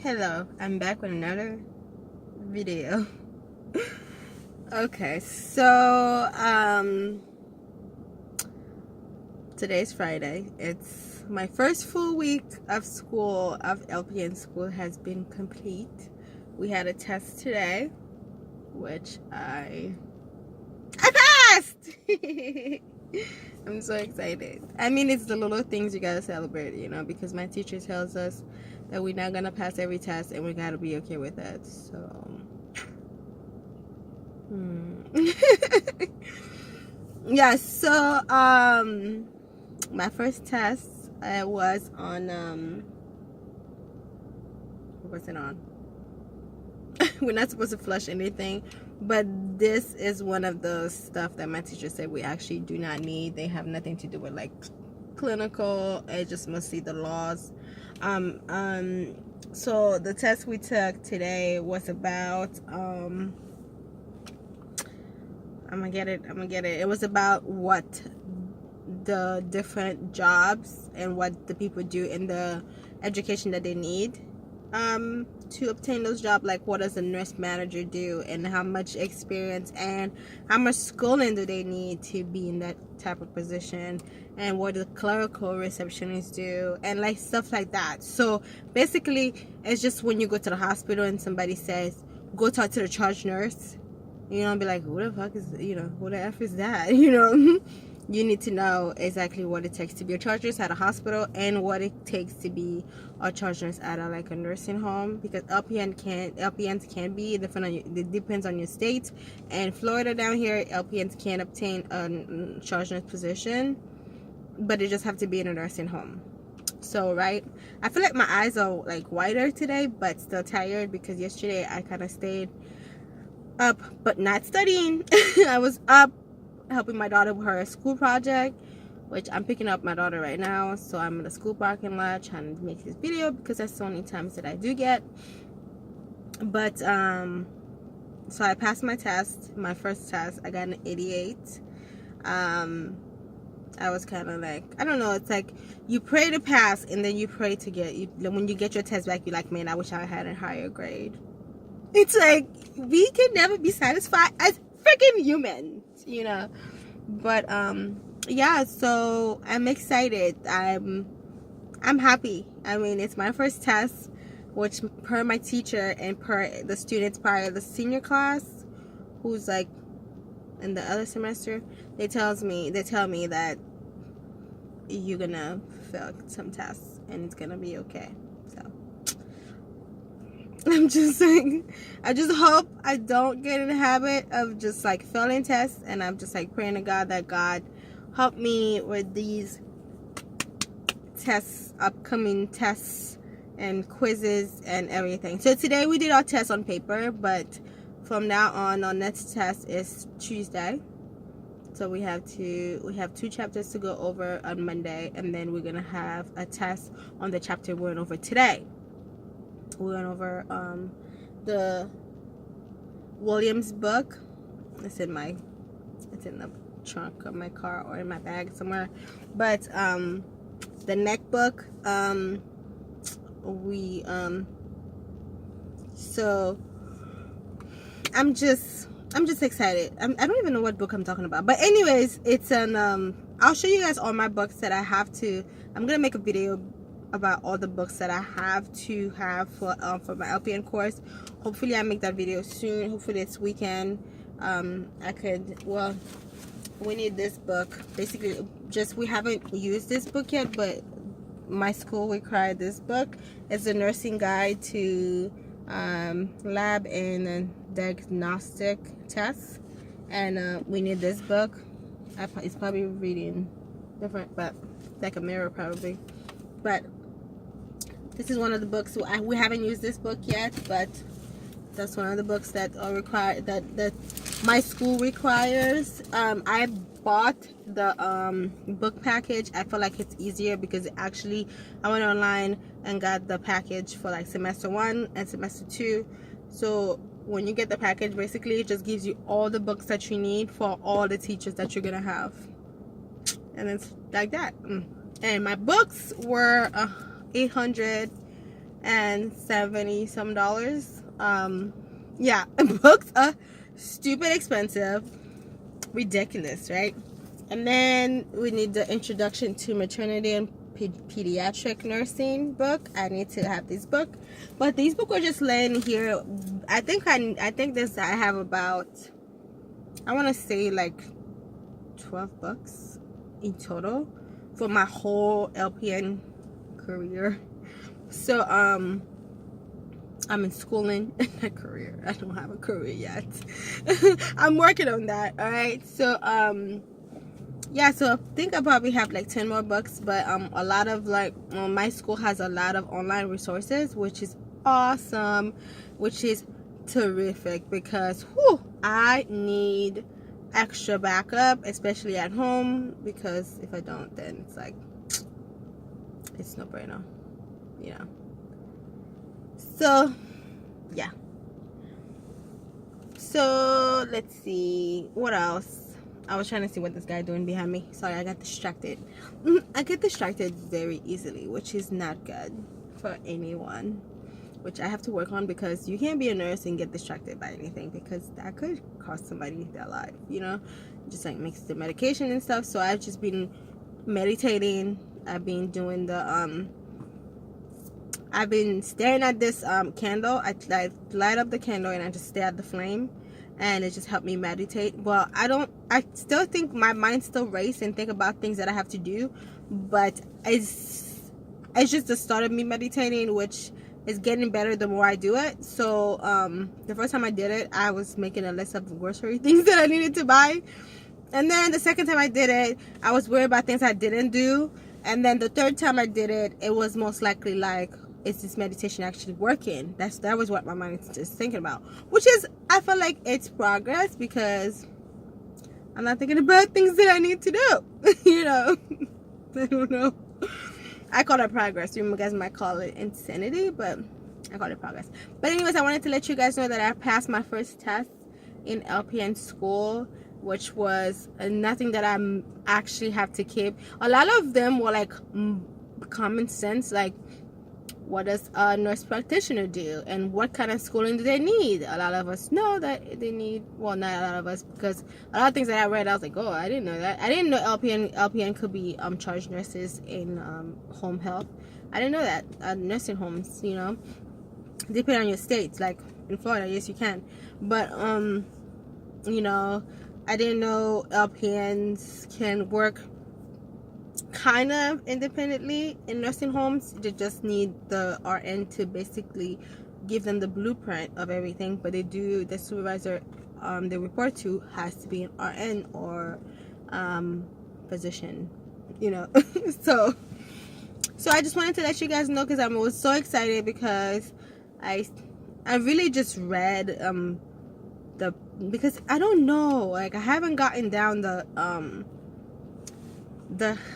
Hello, I'm back with another video. Okay, so today's Friday. It's my first full week of school, of LPN school has been complete. We had a test today, which I passed. I'm so excited. I mean, it's the little things you gotta celebrate, because my teacher tells us that we're not gonna pass every test and we gotta be okay with that. So yeah, so my first test was on what was it on? We're not supposed to flush anything, but this is one of the stuff that my teacher said we actually do not need. They have nothing to do with like clinical. It just must see the laws. So the test we took today was about I'm gonna get it. It was about what the different jobs and what the people do in the education that they need to obtain those jobs. Like, what does a nurse manager do, and how much experience and how much schooling do they need to be in that type of position, and what do clerical receptionists do, and like stuff like that. So basically, it's just when you go to the hospital and somebody says, go talk to the charge nurse, be like, who the fuck is, who the F is that? You need to know exactly what it takes to be a charge nurse at a hospital and what it takes to be a charge nurse at a nursing home, because LPNs can be different. It depends on your state. And Florida down here, LPNs can obtain a charge nurse position, but they just have to be in a nursing home. So right, I feel like my eyes are like whiter today, but still tired because yesterday I kind of stayed up but not studying. I was up helping my daughter with her school project, which I'm picking up my daughter right now. So I'm in the school parking lot trying to make this video because that's the only times that I do get. But so I passed my test, my first test. I got an 88. I was kind of like, I don't know, it's like you pray to pass and then you pray to when you get your test back, you're like, man, I wish I had a higher grade. It's like, we can never be satisfied as freaking humans, But yeah, so I'm excited. I'm happy. I mean, it's my first test, which per my teacher and per the students part of the senior class, who's like in the other semester, they tell me that you're gonna fail some tests and it's gonna be okay. So I'm just like, I just hope I don't get in the habit of just like failing tests, and I'm just like praying to God that God help me with these tests, upcoming tests and quizzes and everything. So today we did our test on paper, but from now on, our next test is Tuesday. So we have 2 chapters to go over on Monday, and then we're gonna have a test on the chapter we went over today. We went over the Williams book. It's in the trunk of my car or in my bag somewhere. But the neck book, so I'm just excited. I don't even know what book I'm talking about. But anyways, it's I'll show you guys all my books that I have to. I'm gonna make a video about all the books that I have to have for my LPN course. Hopefully I make that video soon. Hopefully this weekend. We need this book. Basically, we haven't used this book yet, but my school required this book. It's a nursing guide to lab and diagnostic tests, and we need this book. It's probably reading different, but like a mirror probably. But this is one of the books. We haven't used this book yet, but that's one of the books that are required, that my school requires. I bought the book package. I feel like it's easier because I went online and got the package for like semester 1 and semester 2. So when you get the package, basically it just gives you all the books that you need for all the teachers that you're gonna have, and it's like that. And my books were $800 and $70 some. Yeah, books are stupid expensive, ridiculous, right? And then we need the Introduction to Maternity and Pediatric Nursing book. I need to have this book, but these books are just laying here. I think I have about, I want to say like 12 books in total for my whole LPN career. So I'm in schooling and a career. I don't have a career yet. I'm working on that. All right. So yeah, so I think I probably have like 10 more books, but a lot of like my school has a lot of online resources, which is awesome, which is terrific, because I need extra backup, especially at home, because if I don't, then it's like, it's no brainer, you know. So yeah, so let's see what else. I was trying to see what this guy doing behind me. Sorry, I got distracted. I get distracted very easily, which is not good for anyone, which I have to work on, because you can't be a nurse and get distracted by anything, because that could cost somebody their life, you know, just like mix the medication and stuff. So I've just been meditating. I've been doing the I've been staring at this candle. I light up the candle and I just stare at the flame, and it just helped me meditate. Well, I still think my mind still race and think about things that I have to do, but it's just the start of me meditating, which is getting better the more I do it. So the first time I did it, I was making a list of grocery things that I needed to buy, and then the second time I did it, I was worried about things I didn't do, and then the third time I did it, it was most likely like, is this meditation actually working? That was what my mind is just thinking about, which is, I feel like it's progress, because I'm not thinking about things that I need to do. You know, I don't know. I call it progress. You guys might call it insanity, but I call it progress. But anyways, I wanted to let you guys know that I passed my first test in LPN school, which was nothing that I actually have to keep. A lot of them were like common sense, like, what does a nurse practitioner do, and what kind of schooling do they need? A lot of us know that they need, well, not a lot of us, because a lot of things that I read, I was like, oh, I didn't know that. I didn't know LPN could be charge nurses in home health. I didn't know that. Nursing homes, you know, depending on your states, like in Florida, yes, you can, but you know, I didn't know LPNs can work kind of independently in nursing homes. They just need the RN to basically give them the blueprint of everything, but they do, the supervisor they report to has to be an RN or physician, you know. so I just wanted to let you guys know, because I was so excited, because I really just read because I don't know, like, I haven't gotten down the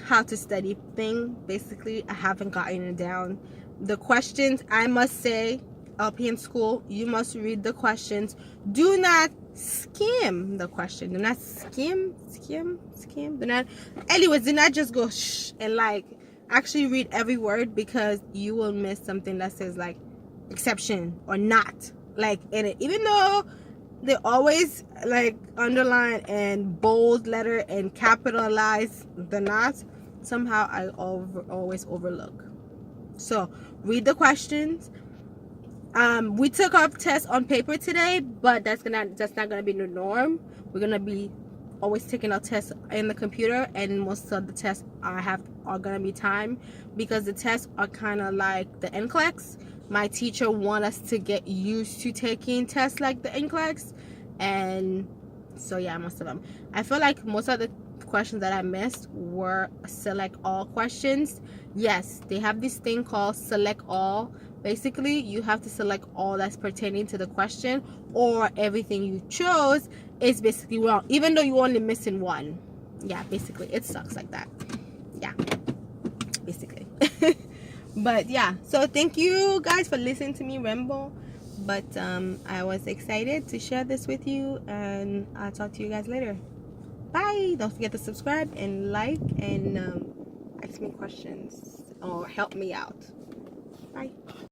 how to study thing. Basically, I haven't gotten it down. The questions, I must say, LPN school, you must read the questions. Do not skim the question. Do not skim. Do not, anyways, do not just go shh and like actually read every word, because you will miss something that says like exception or not, like, in it, even though they always like underline and bold letter and capitalize the not. Somehow I always overlook. So read the questions. We took our test on paper today, but that's not gonna be the norm. We're gonna be always taking our tests in the computer, and most of the tests are gonna be timed, because the tests are kind of like the NCLEX. My teacher want us to get used to taking tests like the NCLEX, and so yeah, most of them. I feel like most of the questions that I missed were select all questions. Yes, they have this thing called select all. Basically, you have to select all that's pertaining to the question, or everything you chose is basically wrong, even though you're only missing one. Yeah, basically, it sucks like that. Yeah, basically. But yeah, so thank you guys for listening to me ramble. But I was excited to share this with you, and I'll talk to you guys later. Bye. Don't forget to subscribe and like, and ask me questions or help me out.